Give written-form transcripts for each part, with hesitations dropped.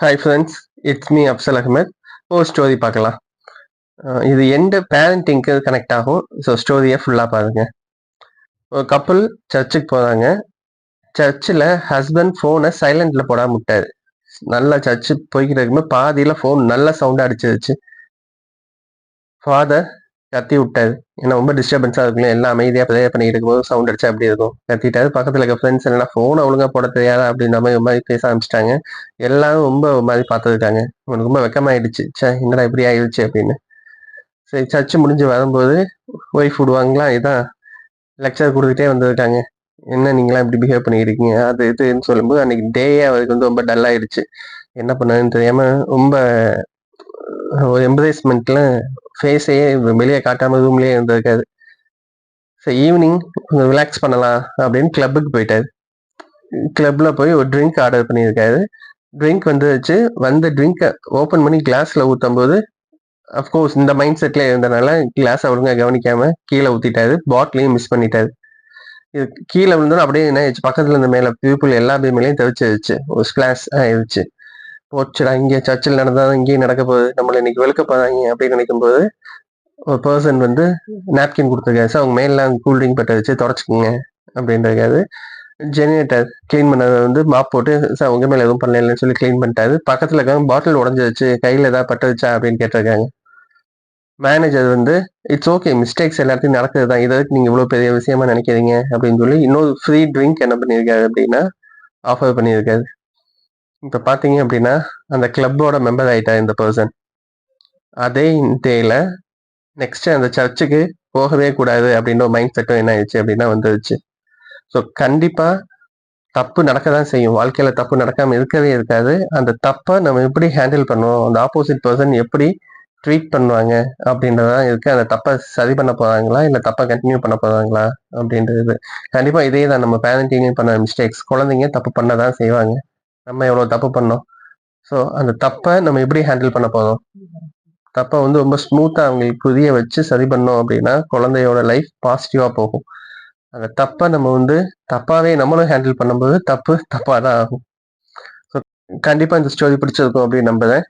Hi friends, it's me Afsal Ahmed. ஒரு story பார்க்கலாம். இது எந்த பேரண்டிங்க்கு கனெக்ட் ஆகும். ஸோ ஸ்டோரியை ஃபுல்லாக பாருங்க. ஒரு கப்பல் சர்ச்சுக்கு போகிறாங்க. சர்ச்சில் ஹஸ்பண்ட் ஃபோனை சைலண்டில் போடாம விட்டாரு. நல்லா சர்ச்சு போய்கிட்டு இருக்கும்போது பாதியில் ஃபோன் நல்ல சவுண்டாக அடிச்சிருச்சு. ஃபாதர் கத்தி விட்டாரு. ஏன்னா ரொம்ப டிஸ்டர்பன்ஸாக இருக்குல்ல, எல்லாம் அமைதியாக ப்ரே பண்ணிட்டு இருக்கும்போது சவுண்ட் அடிச்சா அப்படி இருக்கும். கத்திட்டாரு. பக்கத்தில் இருக்க ஃப்ரெண்ட்ஸ் என்னன்னா ஃபோனை ஒழுங்காக போட தெரியாதா அப்படின்ற மாதிரி பேச ஆரம்பிச்சிட்டாங்க. எல்லாரும் ரொம்ப ஒரு மாதிரி பார்த்துருக்காங்க. உனக்கு ரொம்ப வெக்கமாயிடுச்சு, என்னடா இப்படி ஆயிடுச்சு அப்படின்னு. சரி, சர்ச்சு முடிஞ்சு வரும்போது ஒய்ஃப் விடுவாங்களா, இதான் லெக்சர் கொடுத்துட்டே வந்திருக்காங்க. என்ன நீங்களாம் இப்படி பிஹேவ் பண்ணியிருக்கீங்க அது இதுன்னு சொல்லும்போது அன்னைக்கு டேயே அவருக்கு வந்து ரொம்ப டல் ஆயிடுச்சு. என்ன பண்ணதுன்னு தெரியாம ரொம்ப ஒரு எம்பரேஸ்மெண்ட்ல ஃபேஸையே வெளியே காட்டாம ரூம்லயே இருந்திருக்காரு. சரி, ஈவினிங் கொஞ்சம் ரிலாக்ஸ் பண்ணலாம் அப்படின்னு கிளப்புக்கு போயிட்டாரு. கிளப்ல போய் ஒரு ட்ரிங்க் ஆர்டர் பண்ணியிருக்காரு. ட்ரிங்க் வந்துச்சு. வந்து ட்ரிங்கை ஓப்பன் பண்ணி கிளாஸ்ல ஊற்றும் போது அஃப்கோர்ஸ் இந்த மைண்ட் செட்ல இருந்தனால கிளாஸ் ஒழுங்கா கவனிக்காம கீழே ஊத்திட்டாரு. பாட்டிலையும் மிஸ் பண்ணிட்டாரு. இது கீழே விழுந்தோம். அப்படியே என்ன ஆயிடுச்சு, பக்கத்துல இருந்த மேல பீப்புள் எல்லா மேலேயும் தவிச்சிருச்சு. ஒரு ஸ்பிளாஷ் ஆயிடுச்சு. போச்சுடா, இங்கே சர்ச்சில் நடந்தாலும் இங்கேயும் நடக்க போகுது, நம்மளை இன்னைக்கு வெளுக்க போறாங்க அப்படின்னு நினைக்கும் போது ஒரு பர்சன் வந்து நாப்கின் கொடுத்துருக்காரு. சார் அவங்க மேலாம் கூல் பட்ட வச்சு தொடச்சிக்குங்க அப்படின்றாரு. ஜெனரேட்டர் கிளீன் பண்ணதை வந்து மாப் போட்டு சார் உங்க மேல எதுவும் பண்ணலன்னு சொல்லி கிளீன் பண்ணிட்டாரு. பக்கத்துல இருக்காங்க பாட்டில் உடஞ்சிருச்சு, கையில ஏதாவது பட்டுருச்சா அப்படின்னு கேட்டிருக்காங்க. மேனேஜர் வந்து இட்ஸ் ஓகே, மிஸ்டேக்ஸ் எல்லாத்தையும் நடக்குது தான், இதை நீங்க இவ்வளவு பெரிய விஷயமா நினைக்கிறீங்க அப்படின்னு சொல்லி இன்னொரு ஃப்ரீ ட்ரிங்க் என்ன பண்ணியிருக்காரு அப்படின்னா ஆஃபர் பண்ணியிருக்காரு. இப்ப பாத்தீங்க அப்படின்னா அந்த கிளப்போட மெம்பர் ஆயிட்டார் இந்த பர்சன். அதே டேல நெக்ஸ்ட் அந்த சர்ச்சுக்கு போகவே கூடாது அப்படின்ற ஒரு மைண்ட் செட்டும் என்ன ஆயிடுச்சு அப்படின்னா வந்துருச்சு. ஸோ கண்டிப்பா தப்பு நடக்க தான் செய்யும். வாழ்க்கையில தப்பு நடக்காம இருக்கவே இருக்காது. அந்த தப்பை நம்ம எப்படி ஹேண்டில் பண்ணுவோம், அந்த ஆப்போசிட் பர்சன் எப்படி ட்ரீட் பண்ணுவாங்க அப்படின்றதான் இருக்கு. அந்த தப்பை சரி பண்ண போறாங்களா இல்லை தப்பை கண்டினியூ பண்ண போறாங்களா அப்படின்றது. கண்டிப்பா இதே தான் நம்ம பேரண்டிங்கும் பண்ண மிஸ்டேக்ஸ். குழந்தைங்க தப்பு பண்ணதான் செய்வாங்க. நம்ம எவ்வளவு தப்பு பண்ணோம். ஸோ அந்த தப்பை நம்ம எப்படி ஹேண்டில் பண்ண போறோம். தப்பை வந்து ரொம்ப ஸ்மூத்தா அவங்களுக்கு புரிய வச்சு சரி பண்ணோம் அப்படின்னா குழந்தையோட லைஃப் பாசிட்டிவா போகும். அந்த தப்பை நம்ம வந்து தப்பாவே நம்மளும் ஹேண்டில் பண்ணும்போது தப்பு தப்பா தான் ஆகும். ஸோ கண்டிப்பா இந்த ஸ்டோரி பிடிச்சிருக்கும் அப்படின்னு நம்புறேன்.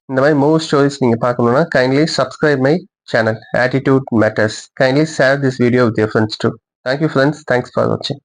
இந்த மாதிரி மோர் ஸ்டோரிஸ் நீங்க பார்க்கணும்னா kindly subscribe my channel Attitude Matters. Kindly share this video with your friends too. Thank you friends. Thanks for watching.